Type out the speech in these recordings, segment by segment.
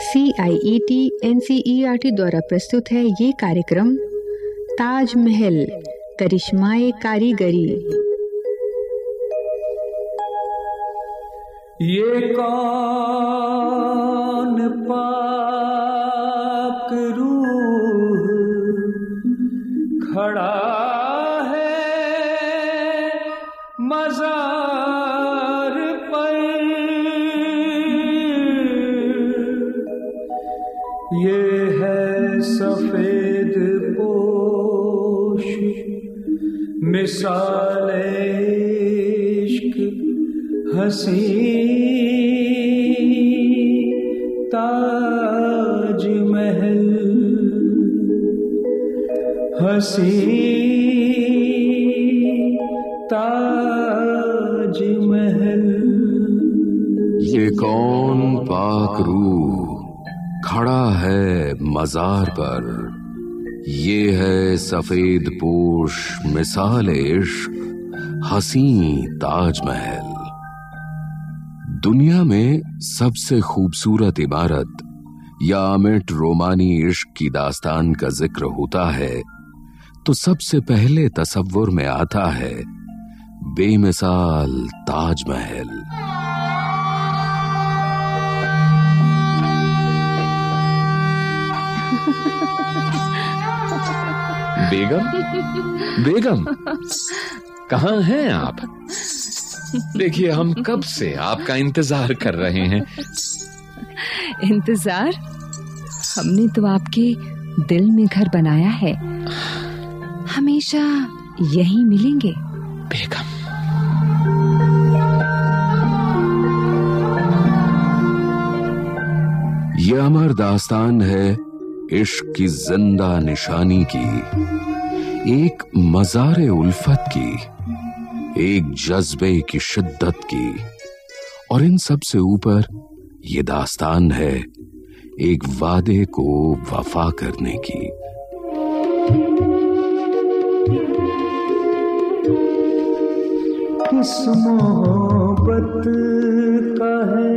CIET NCERT द्वारा प्रस्तुत है ये कार्यक्रम ताजमहल करिश्माए कारीगरी। ये कौन पाक रूह खड़ा है मज़ार पर, ये है सफेद पोश मिसाले इश्क हसी ताजमहल, हसी ताजमहल। ये कौन पाक रूह खड़ा है मज़ार पर, ये है सफेद पोश मिसाल इश्क हसी ताजमहल। दुनिया में सबसे खूबसूरत इमारत या अमिट रोमानी इश्क की दास्तान का जिक्र होता है तो सबसे पहले तसव्वुर में आता है बेमिसाल ताजमहल। बेगम, बेगम, कहाँ हैं आप? देखिए, हम कब से आपका इंतजार कर रहे हैं। इंतजार? हमने तो आपके दिल में घर बनाया है, हमेशा यहीं मिलेंगे। बेगम, ये अमर दास्तान है इश्क की जिंदा निशानी की, एक मज़ारे उल्फत की, एक जज्बे की शिद्दत की, और इन सब से ऊपर ये दास्तान है एक वादे को वफा करने की। किस मोहब्बत का है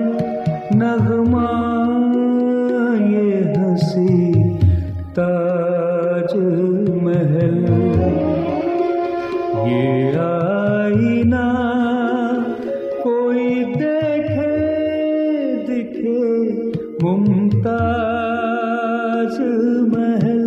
नगमा ये हंसी ताजमहल, ये आईना कोई देखे दिखे मुमताज महल।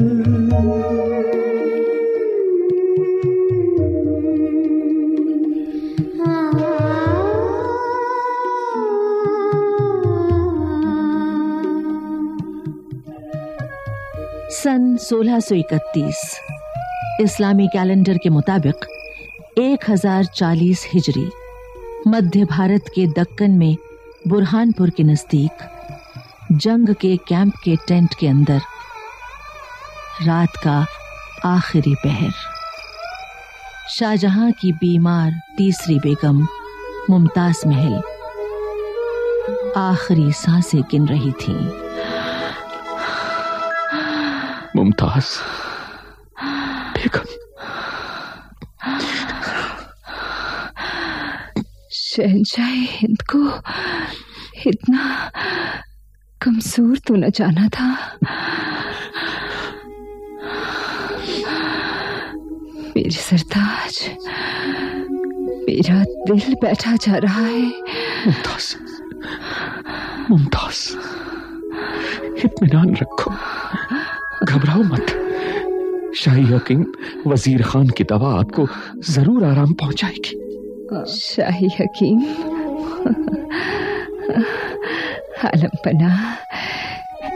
सन 1631 इस्लामी कैलेंडर के मुताबिक 1040 हिजरी, मध्य भारत के दक्कन में बुरहानपुर के नजदीक जंग के कैंप के टेंट के अंदर रात का आखिरी पहर, शाहजहां की बीमार तीसरी बेगम मुमताज महल आखिरी सांसें गिन रही थीं। मुमताज बेगम, शहंशाह हिंद को इतना कमजोर तो न जाना था। मेरे सरताज, मेरा दिल बैठा जा रहा है। मुमताज, मुमताज, इत्मीनान रखो, घबराओ मत। शाही हकीम वजीर खान की दवा आपको जरूर आराम पहुंचाएगी। शाही हकीम? आलम पना,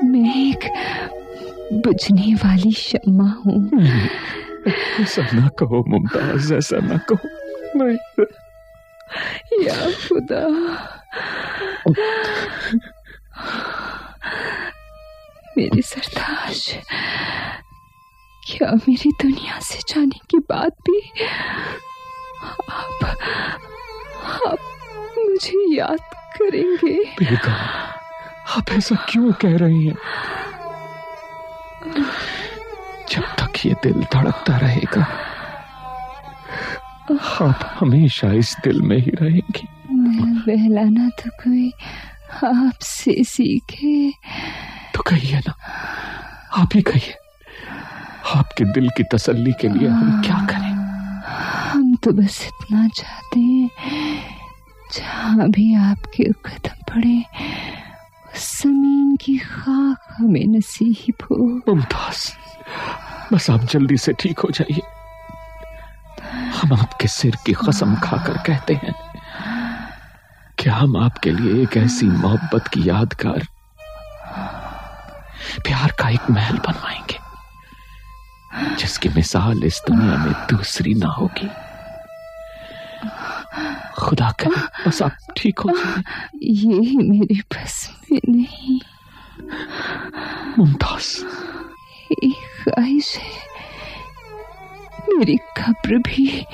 मैं एक बुझने वाली शम्मा हूँ। ऐसा ना कहो मुमताज, ऐसा ना कहो। नहीं, या खुदा, मेरे सरताज, क्या मेरी दुनिया से जाने के बाद भी आप मुझे याद करेंगे? बेगम, आप ऐसा क्यों कह रही हैं? जब तक ये दिल धड़कता रहेगा आप हमेशा इस दिल में ही रहेंगी। बहलाना तो कोई आपसे सीखे। तो कहिए ना, आप ही कहिए, आपके दिल की तसल्ली के लिए हम क्या करें? हम तो बस इतना चाहते हैं, जहां भी आपके कदम पड़े उस जमीन की खाक हमें नसीब हो। मुमताज, बस आप जल्दी से ठीक हो जाइए। हम आपके सिर की कसम खाकर कहते हैं कि हम आपके लिए एक ऐसी मोहब्बत की यादगार, प्यार का एक महल बनवाएंगे जिसकी मिसाल इस दुनिया में दूसरी ना होगी। खुदा करे बस आप ठीक हो जाए। ये मेरे बस में नहीं। मुमताज, एक ख्वाहिश है, मेरी कब्र भी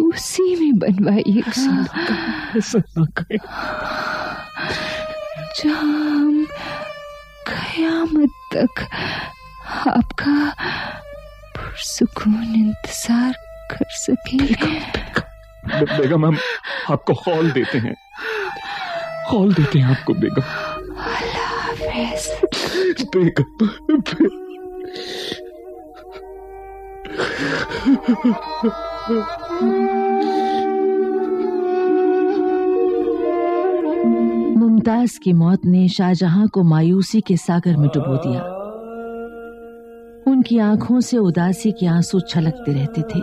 उसी में बनवाइएगा, जहां हम कयामत तक आपका पुरसुकून इंतजार कर सकें। बेगम, हम आपको खौल देते हैं, खौल देते हैं आपको बेगम। अल्लाह हाफ़िज़। बेगम, मुमताज की मौत ने शाहजहां को मायूसी के सागर में डुबो दिया। उनकी आंखों से उदासी के आंसू छलकते रहते थे।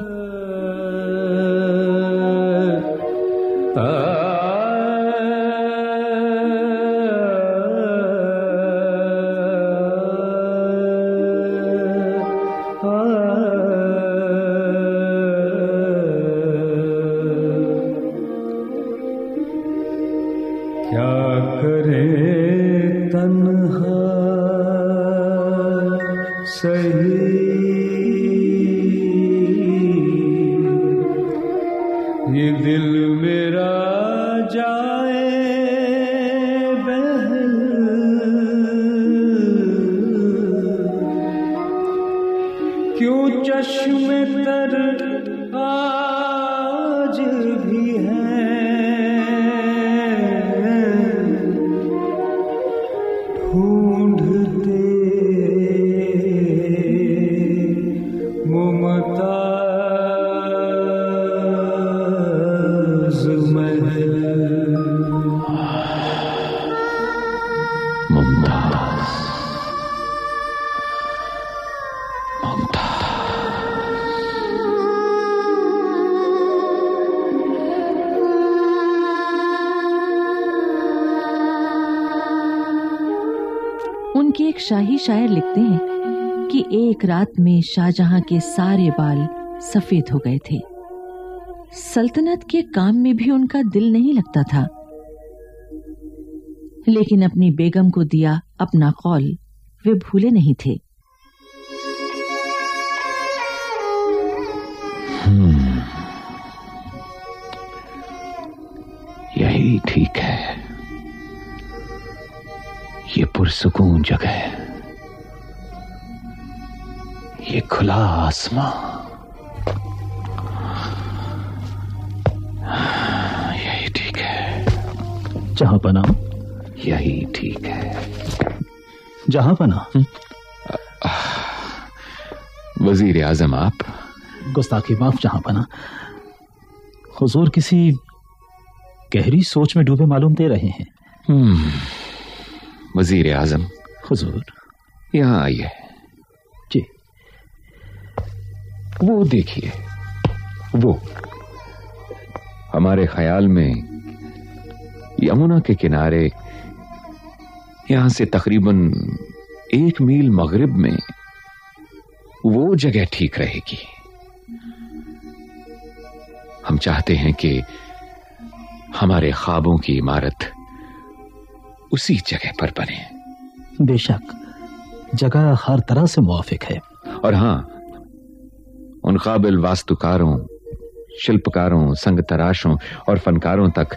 क्या करे तन्हा सही, ये दिल मेरा जाए बहल, क्यों चश्मे तर आज भी है, ढूंढते मुमताज महल। मुमताज, उनके एक शाही शायर लिखते हैं कि एक रात में शाहजहां के सारे बाल सफेद हो गए थे। सल्तनत के काम में भी उनका दिल नहीं लगता था, लेकिन अपनी बेगम को दिया अपना कौल वे भूले नहीं थे। यही ठीक है, ये पुरसुकून जगह, ये खुला आसमां, यही ठीक है। जहां पना, यही ठीक है। जहां पना। वजीर आजम आप। गुस्ताखी माफ जहां पना। हुजूर किसी गहरी सोच में डूबे मालूम दे रहे हैं। वजीर आजम। हुजूर। यहां आइए। जी। वो देखिए, वो हमारे ख्याल में यमुना के किनारे यहां से तकरीबन 1 मील मगरिब में वो जगह ठीक रहेगी। हम चाहते हैं कि हमारे ख्वाबों की इमारत उसी जगह पर बने। बेशक, जगह हर तरह से मुआफिक है। और हां, उन काबिल वास्तुकारों, शिल्पकारों, संग तराशों और फनकारों तक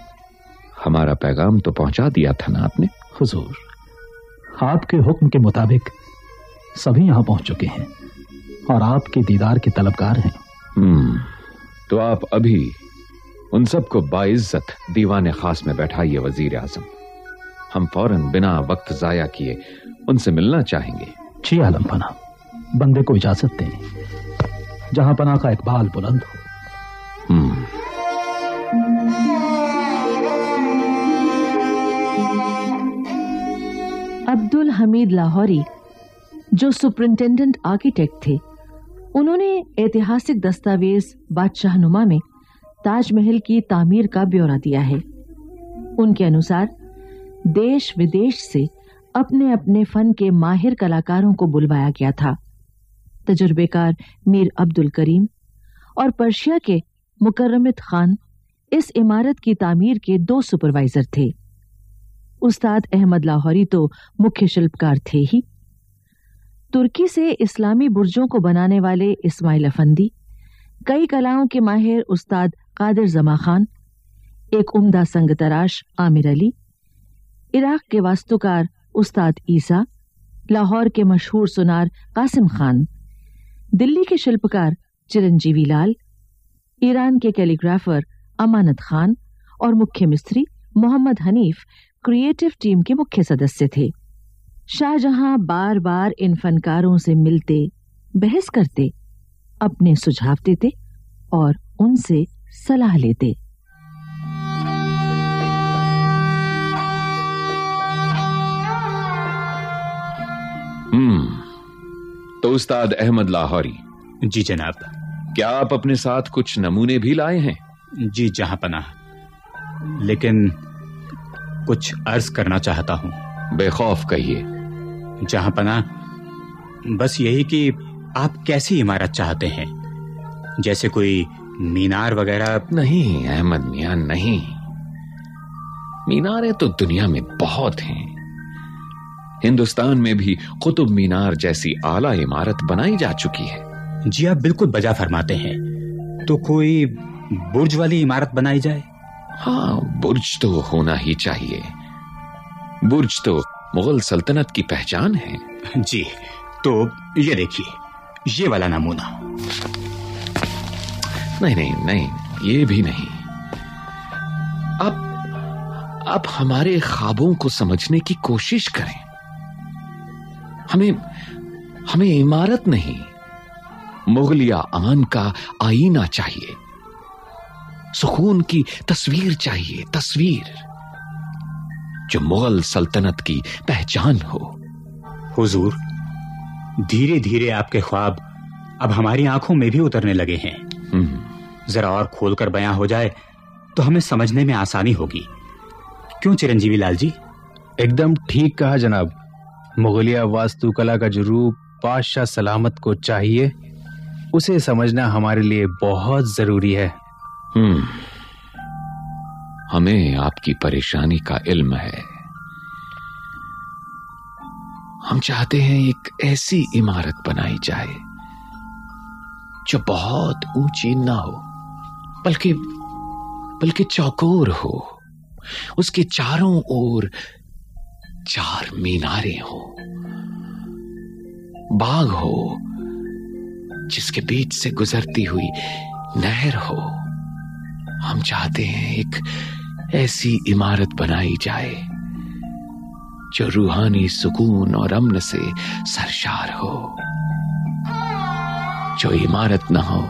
हमारा पैगाम तो पहुंचा दिया था ना आपने? हुजूर, आपके हुक्म के मुताबिक सभी यहां पहुंच चुके हैं और आपके दीदार के तलबगार हैं। तो आप अभी उन सबको बाइज्जत दीवाने खास में बैठाइए वजीर आजम। हम फौरन बिना वक्त जाया किए उनसे मिलना चाहेंगे। जी आलम पना, बंदे को इजाजत दें, जहां पना का इकबाल बुलंद हो। अब्दुल हमीद लाहौरी, जो सुपरिंटेंडेंट आर्किटेक्ट थे, उन्होंने ऐतिहासिक दस्तावेज बादशाहनुमा में ताजमहल की तामीर का ब्यौरा दिया है। उनके अनुसार देश विदेश से अपने अपने फन के माहिर कलाकारों को बुलवाया गया था। तजुर्बेकार मीर अब्दुल करीम और पर्शिया के मुकर्रमित खान इस इमारत की तामीर के 2 सुपरवाइजर थे। उस्ताद अहमद लाहौरी तो मुख्य शिल्पकार थे ही। तुर्की से इस्लामी बुर्जों को बनाने वाले इस्माइल अफंदी, कई कलाओं के माहिर उस्ताद कादिर जमा खान, एक उम्दा संग तराश आमिर अली, इराक के वास्तुकार उस्ताद ईसा, लाहौर के मशहूर सुनार कासिम खान, दिल्ली के शिल्पकार चिरंजीवी लाल, ईरान के कैलीग्राफर अमानत खान और मुख्य मिस्त्री मोहम्मद हनीफ क्रिएटिव टीम के मुख्य सदस्य थे। शाहजहां बार बार इन फनकारों से मिलते, बहस करते, अपने सुझाव देते और उनसे सलाह लेते। तो उस्ताद अहमद लाहौरी। जी जनाब। क्या आप अपने साथ कुछ नमूने भी लाए हैं? जी जहां पनाह, लेकिन कुछ अर्ज करना चाहता हूं। बेखौफ कहिए। जहां पनाह, बस यही कि आप कैसी इमारत चाहते हैं, जैसे कोई मीनार वगैरह? नहीं अहमद मियां, नहीं। मीनारें तो दुनिया में बहुत हैं। हिंदुस्तान में भी कुतुब मीनार जैसी आला इमारत बनाई जा चुकी है। जी आप बिल्कुल बजा फरमाते हैं। तो कोई बुर्ज वाली इमारत बनाई जाए? हाँ, बुर्ज तो होना ही चाहिए। बुर्ज तो मुगल सल्तनत की पहचान है। जी, तो ये देखिए, ये वाला नमूना। नहीं नहीं नहीं, ये भी नहीं। आप हमारे ख्वाबों को समझने की कोशिश करें। हमें इमारत नहीं, मुगलिया आन का आईना चाहिए। सुकून की तस्वीर चाहिए, तस्वीर जो मुगल सल्तनत की पहचान हो। हुजूर, धीरे धीरे आपके ख्वाब अब हमारी आंखों में भी उतरने लगे हैं। जरा और खोलकर बयां हो जाए तो हमें समझने में आसानी होगी। क्यों चिरंजीवी लाल जी? एकदम ठीक कहा जनाब। मुगलिया वास्तुकला का जो रूप बादशाह सलामत को चाहिए, उसे समझना हमारे लिए बहुत जरूरी है। हमें आपकी परेशानी का इल्म है। हम चाहते हैं एक ऐसी इमारत बनाई जाए जो बहुत ऊंची ना हो, बल्कि चौकोर हो। उसके चारों ओर 4 मीनारें हो, बाग हो जिसके बीच से गुजरती हुई नहर हो। हम चाहते हैं एक ऐसी इमारत बनाई जाए जो रूहानी सुकून और अमन से सरशार हो, जो इमारत ना हो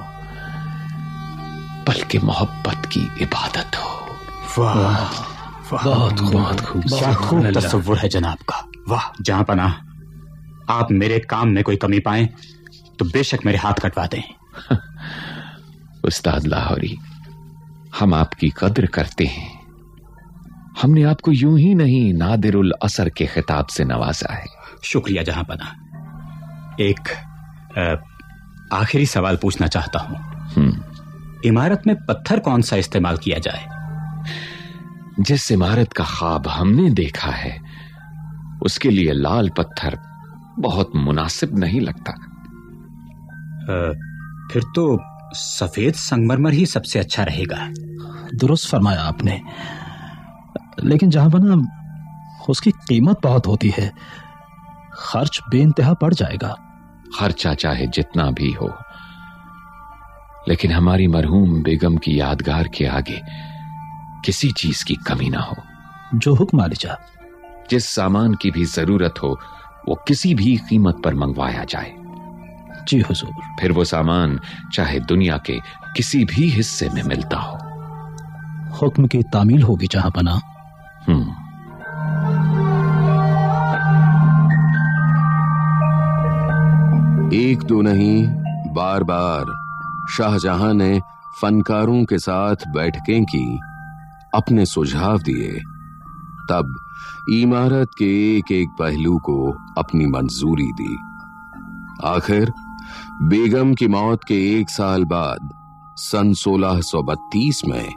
बल्कि मोहब्बत की इबादत हो। वाह, बहुत खूब तस्वुर है जनाब का। वाह जहां पनाह, आप मेरे काम में कोई कमी पाएं तो बेशक मेरे हाथ कटवा दें। उस्ताद लाहौरी, हम आपकी कद्र करते हैं। हमने आपको यूं ही नहीं नादिरुल असर के खिताब से नवाजा है। शुक्रिया जहां पनाह। एक आखिरी सवाल पूछना चाहता हूं। इमारत में पत्थर कौन सा इस्तेमाल किया जाए? जिस इमारत का ख्वाब हमने देखा है उसके लिए लाल पत्थर बहुत मुनासिब नहीं लगता। फिर तो सफेद संगमरमर ही सबसे अच्छा रहेगा। दुरुस्त फरमाया आपने, लेकिन जहां बना उसकी कीमत बहुत होती है, खर्च बेइंतहा पड़ जाएगा। खर्चा चाहे जितना भी हो, लेकिन हमारी मरहूम बेगम की यादगार के आगे किसी चीज की कमी ना हो। जो हुक्म आलिजा। जिस सामान की भी जरूरत हो वो किसी भी कीमत पर मंगवाया जाए। जी हुजूर। फिर वो सामान चाहे दुनिया के किसी भी हिस्से में मिलता हो। हुक्म की तामील होगी जहां बना। एक दो नहीं, बार बार शाहजहां ने फनकारों के साथ बैठकें की, अपने सुझाव दिए। तब इमारत के एक एक पहलू को अपनी मंजूरी दी। आखिर बेगम की मौत के 1 साल बाद सन 1632 में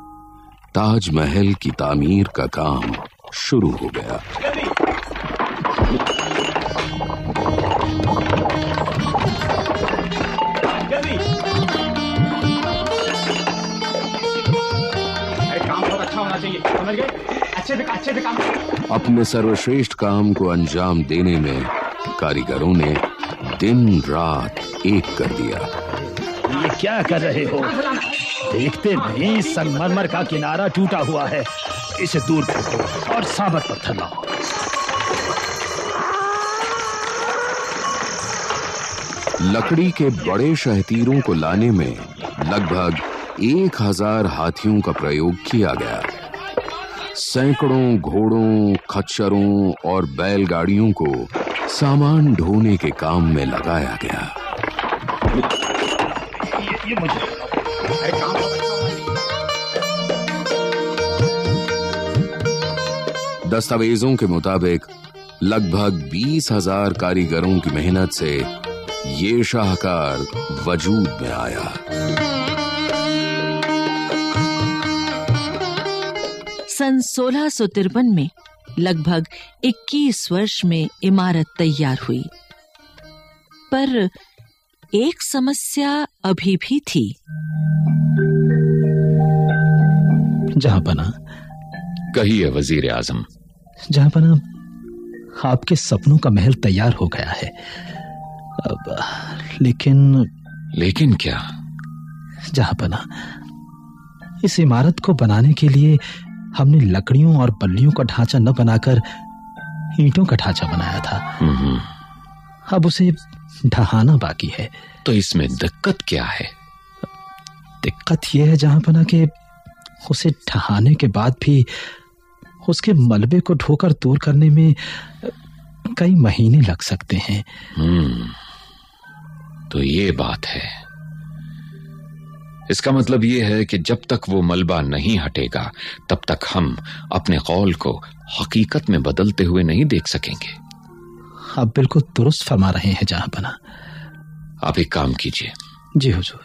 ताजमहल की तामीर का काम शुरू हो गया। अच्छे से काम। अपने सर्वश्रेष्ठ काम को अंजाम देने में कारीगरों ने दिन रात एक कर दिया। ये क्या कर रहे हो? देखते नहीं संगमरमर का किनारा टूटा हुआ है, इसे दूर फेंको और साबुत पत्थर लाओ। लकड़ी के बड़े शहतीरों को लाने में लगभग 1000 हाथियों का प्रयोग किया गया। सैकड़ों घोड़ों, खच्चरों और बैलगाड़ियों को सामान ढोने के काम में लगाया गया। ये मुझे दस्तावेजों के मुताबिक लगभग 20,000 कारीगरों की मेहनत से ये शाहकार वजूद में आया। सन 1653 में लगभग 21 वर्ष में इमारत तैयार हुई, पर एक समस्या अभी भी थी। जहां बना। कहिए वजीर आजम। जहां बना, आपके सपनों का महल तैयार हो गया है। अब लेकिन क्या? जहां बना, इस इमारत को बनाने के लिए हमने लकड़ियों और बल्लियों का ढांचा न बनाकर ईंटों का ढांचा बनाया था। अब उसे ढहाना बाकी है। तो इसमें दिक्कत क्या है? दिक्कत यह है जहां बना के उसे ढहाने के बाद भी उसके मलबे को ढोकर दूर करने में कई महीने लग सकते हैं। तो ये बात है। इसका मतलब यह है कि जब तक वो मलबा नहीं हटेगा तब तक हम अपने कौल को हकीकत में बदलते हुए नहीं देख सकेंगे। आप बिल्कुल दुरुस्त फरमा रहे हैं जहां बना। आप एक काम कीजिए। जी हुजूर।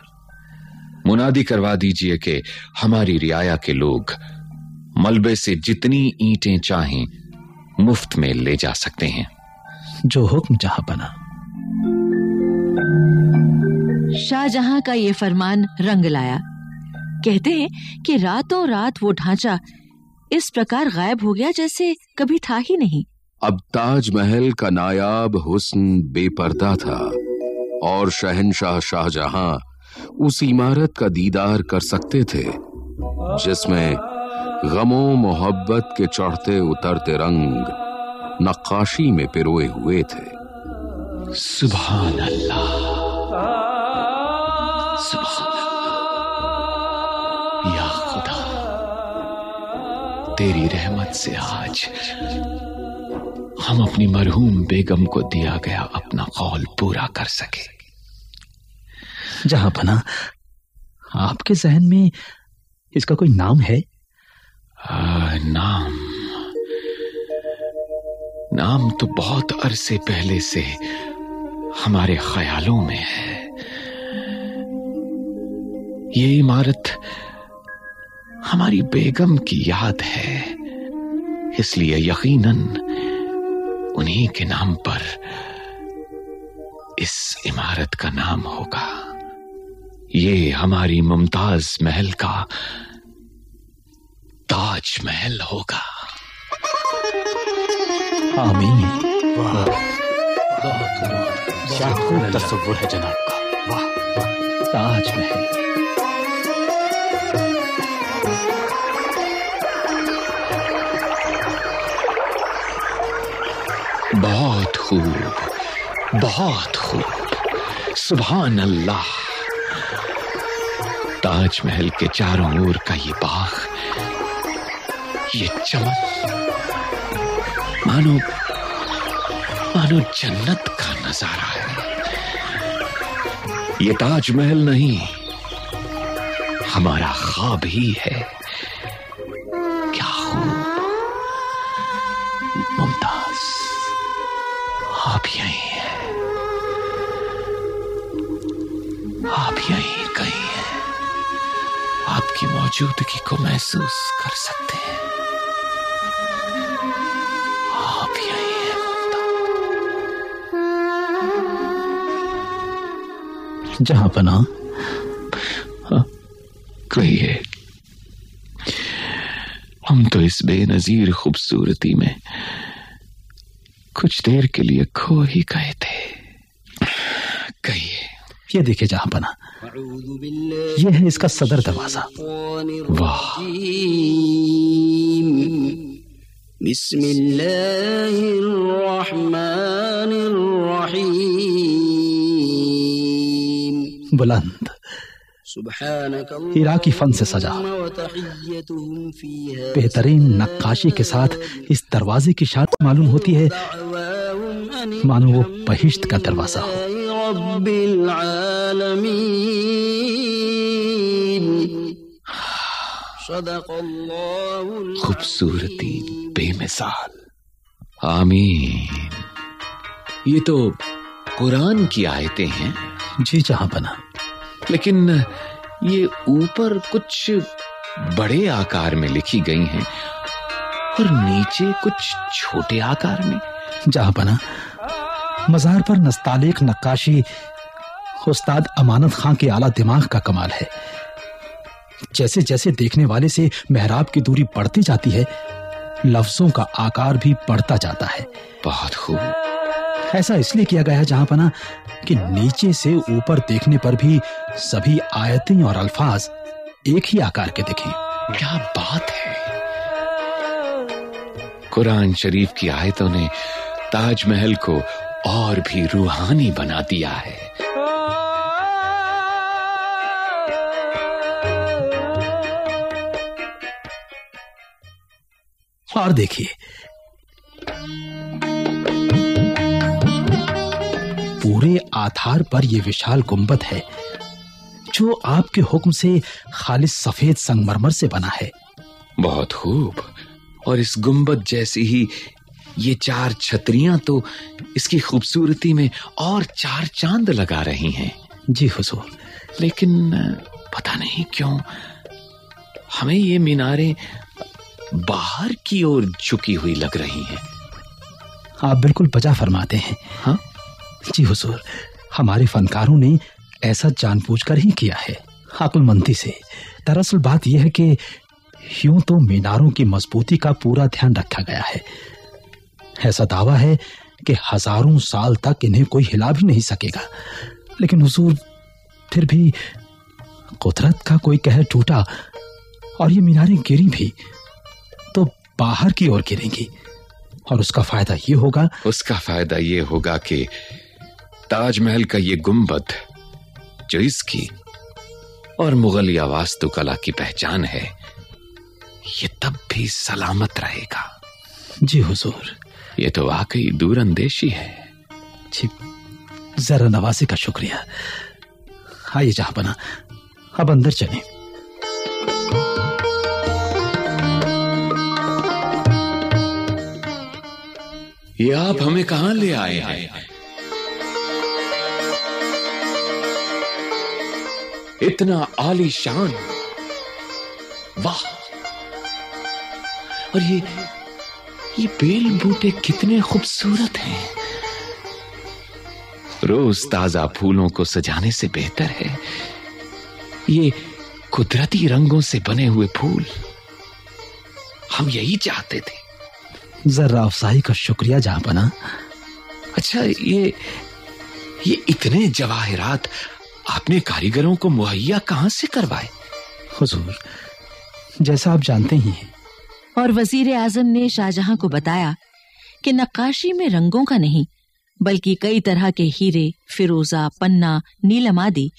मुनादी करवा दीजिए कि हमारी रियाया के लोग मलबे से जितनी ईंटें चाहें मुफ्त में ले जा सकते हैं। जो हुक्म जहां बना। शाहजहां का ये फरमान रंग लाया। कहते हैं कि रातों रात वो ढांचा इस प्रकार गायब हो गया जैसे कभी था ही नहीं। अब ताजमहल का नायाब हुस्न बेपर्दा था और शहंशाह शाहजहां उस इमारत का दीदार कर सकते थे जिसमें गमों मोहब्बत के चढ़ते उतरते रंग नक्काशी में पिरोए हुए थे। सुभान अल्लाह, सुभान अल्लाह। या खुदा, तेरी रहमत से आज हम अपनी मरहूम बेगम को दिया गया अपना कौल पूरा कर सके। जहां बना, आपके जहन में इसका कोई नाम है? नाम तो बहुत अरसे पहले से हमारे ख्यालों में है। ये इमारत हमारी बेगम की याद है, इसलिए यकीनन उन्हीं के नाम पर इस इमारत का नाम होगा। ये हमारी मुमताज महल का ताज महल होगा। आमीन। क्या खूब तसव्वुर है जनाब का। वाह वाह। ताज महल। बहुत खूब, बहुत खूब, सुभान अल्लाह। ताजमहल के चारों ओर का ये बाग, ये चमन, मानो जन्नत का नजारा है। ये ताजमहल नहीं, हमारा ख्वाब ही है। क्या खूब। मुमताज, आप यहीं हैं, आप यहीं कहीं हैं। आपकी मौजूदगी को महसूस कर सकते हैं। आप यहीं हैं मुमताज। जहां पना, कहिए। हम तो इस बेनजीर खूबसूरती में कुछ देर के लिए खो ही गए थे। कहिए। ये देखिए जहां पना, ये है इसका सदर दरवाजा। वाह। बिस्मिल्लाहिर्रहमानिर्रहीम। बुलंद, हीरा की फन से सजा, बेहतरीन नक्काशी के साथ इस दरवाजे की शान मालूम होती है मानो वो बहिश्त का दरवाजा हो। खूबसूरती बेमिसाल। आमीन। ये तो कुरान की आयतें हैं। जी जहां बना, लेकिन ये ऊपर कुछ बड़े आकार में लिखी गई हैं और नीचे कुछ छोटे आकार में। जहां बना, मज़ार पर नस्तालिक नक्काशी उस्ताद अमानत खां के आला दिमाग का कमाल है। जैसे जैसे देखने वाले से मेहराब की दूरी बढ़ती जाती है, लफ्जों का आकार भी बढ़ता जाता है। बहुत खूब। ऐसा इसलिए किया गया है जहां पना कि नीचे से ऊपर देखने पर भी सभी आयतें और अल्फाज एक ही आकार के दिखें। क्या बात है। कुरान शरीफ की आयतों ने ताजमहल को और भी रूहानी बना दिया है। और देखिए, पूरे आधार पर यह विशाल गुंबद है जो आपके हुक्म से खालिस सफेद संगमरमर से बना है। बहुत खूब। और इस गुंबद जैसी ही ये चार छतरियां तो इसकी खूबसूरती में और चार चांद लगा रही हैं। जी हुजूर। लेकिन पता नहीं क्यों हमें ये मीनारें बाहर की ओर झुकी हुई लग रही हैं। आप बिल्कुल बजा फरमाते हैं। हाँ जी हुजूर, हमारे फनकारों ने ऐसा जानबूझकर ही किया है, अक्लमंदी से। दरअसल बात यह है कि यूं तो मीनारों की मजबूती का पूरा ध्यान रखा गया है। ऐसा दावा है कि हजारों साल तक इन्हें कोई हिला भी नहीं सकेगा। लेकिन हुजूर, फिर भी कुदरत का कोई कहर टूटा और ये मीनारें गिरी भी तो बाहर की ओर गिरेंगी, और उसका फायदा ये होगा कि ताजमहल का ये गुंबद जो इसकी और मुगलिया वास्तुकला की पहचान है, ये तब भी सलामत रहेगा। जी हुजूर। ये तो वाकई दूरंदेशी है। जी, जरा नवाज़ी का शुक्रिया। आइए जहां बना, अब अंदर चलें। ये आप हमें कहां ले आए हैं? इतना आलीशान। वाह। और ये बेल बूटे कितने खूबसूरत हैं। रोज ताजा फूलों को सजाने से बेहतर है ये कुदरती रंगों से बने हुए फूल। हम यही चाहते थे। जरा अफसाई का शुक्रिया जहां बना। अच्छा, ये इतने जवाहिरात आपने कारीगरों को मुहैया कहां से करवाए? हुजूर, जैसा आप जानते ही हैं। और वजीर आजम ने शाहजहां को बताया कि नक्काशी में रंगों का नहीं बल्कि कई तरह के हीरे, फिरोजा, पन्ना, नीलम आदि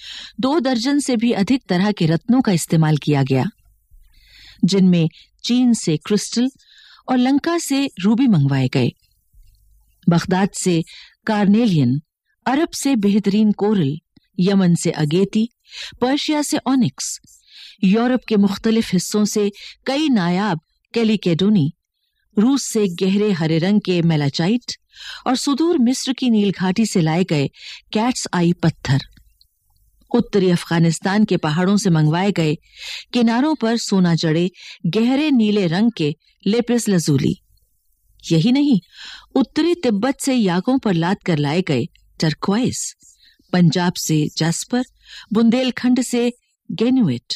2 दर्जन से भी अधिक तरह के रत्नों का इस्तेमाल किया गया, जिनमें चीन से क्रिस्टल और लंका से रूबी मंगवाए गए। बगदाद से कार्नेलियन, अरब से बेहतरीन कोरल, यमन से अगेती, पर्शिया से ऑनिक्स, यूरोप के मुख्तलिफ हिस्सों से कई नायाब कैलिकेडोनी, रूस से गहरे हरे रंग के मेलाचाइट और सुदूर मिस्र की नील घाटी से लाए गए कैट्स आई पत्थर, उत्तरी अफगानिस्तान के पहाड़ों से मंगवाए गए किनारों पर सोना जड़े गहरे नीले रंग के लेपिस लजूली। यही नहीं, उत्तरी तिब्बत से याकों पर लाद कर लाए गए टर्क्वाइज, पंजाब से जैस्पर, बुंदेलखंड से गेनुइट,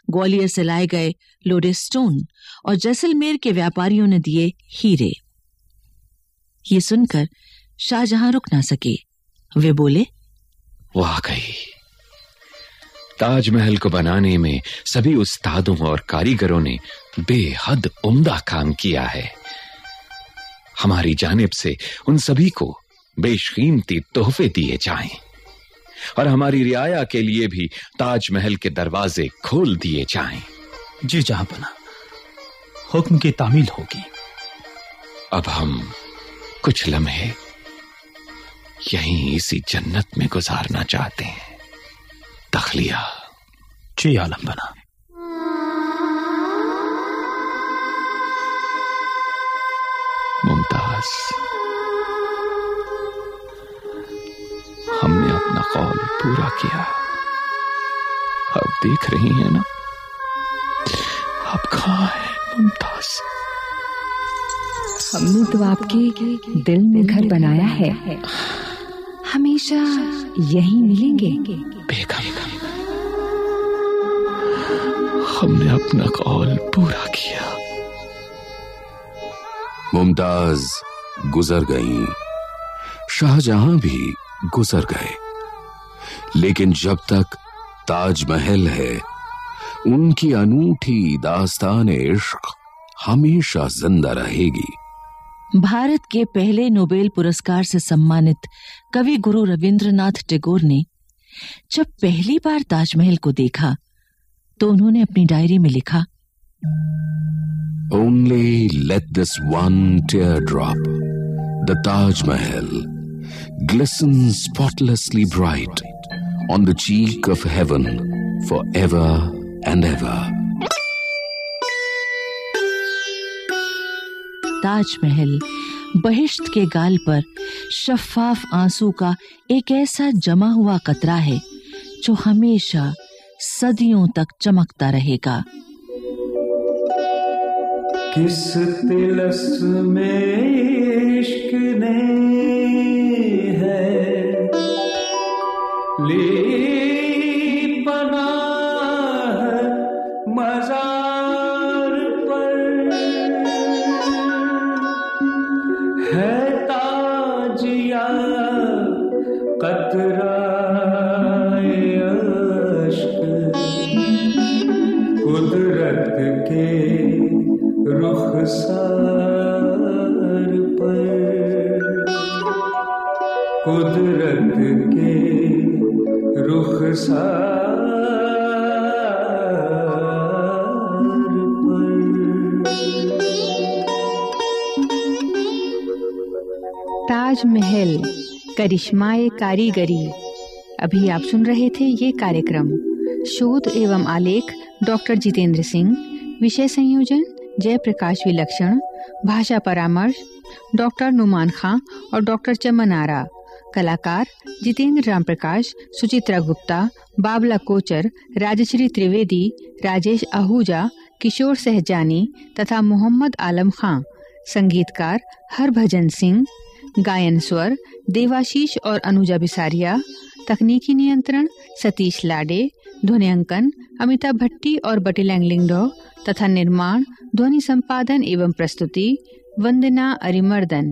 ग्वालियर से लाए गए लोडेस्टोन और जैसलमेर के व्यापारियों ने दिए हीरे। ये सुनकर शाहजहां रुक ना सके। वे बोले, वाकई ताजमहल को बनाने में सभी उस्तादों और कारीगरों ने बेहद उम्दा काम किया है। हमारी जानिब से उन सभी को बेशकीमती तोहफे दिए जाएं और हमारी रियाया के लिए भी ताजमहल के दरवाजे खोल दिए जाएं। जी जहांपना, हुक्म की तामील होगी। अब हम कुछ लम्हे यहीं इसी जन्नत में गुजारना चाहते हैं। तखलिया। जी आलमबना। मुमताज, हमने अपना कौल पूरा किया। अब देख रही हैं ना, अब कहाँ है मुमताज? हमने तो आपके दिल में घर बनाया है, हमेशा यहीं मिलेंगे। बेगम, हमने अपना कौल पूरा किया। मुमताज गुजर गईं, शाहजहां भी गुजर गए, लेकिन जब तक ताजमहल है, उनकी अनूठी दास्तान इश्क हमेशा जिंदा रहेगी। भारत के पहले नोबेल पुरस्कार से सम्मानित कवि गुरु रविंद्रनाथ टैगोर ने जब पहली बार ताजमहल को देखा तो उन्होंने अपनी डायरी में लिखा, Only let this one teardrop, the Taj Mahal, glisten spotlessly bright on the cheek of heaven forever and ever. Taj Mahal बहिश्त के गाल पर शफ्फाफ आंसू का एक ऐसा जमा हुआ कतरा है जो हमेशा सदियों तक चमकता रहेगा। किस तिलस में इश्क ने है ली पनाह मज़ार पर, है ताज या कतराए अश्क, कुदरत के रुखसार पर, कुदरत के रुखसार पर। ताजमहल करिश्माए कारीगरी। अभी आप सुन रहे थे ये कार्यक्रम। शोध एवं आलेख डॉक्टर जितेंद्र सिंह, विषय संयोजन जयप्रकाश विलक्षण, भाषा परामर्श डॉक्टर नुमान खां और डॉक्टर चमन आरा, कलाकार जितेंद्र रामप्रकाश, सुचित्रा गुप्ता, बाबला कोचर, राजश्री त्रिवेदी, राजेश आहूजा, किशोर सहजानी तथा मोहम्मद आलम खां, संगीतकार हरभजन सिंह, गायन स्वर देवाशीष और अनुजा बिसारिया, तकनीकी नियंत्रण सतीश लाडे, ध्वनियांकन अमिताभ भट्टी और बटी लैंगलिंगडो तथा निर्माण ध्वनि संपादन एवं प्रस्तुति वंदना अरिमर्दन।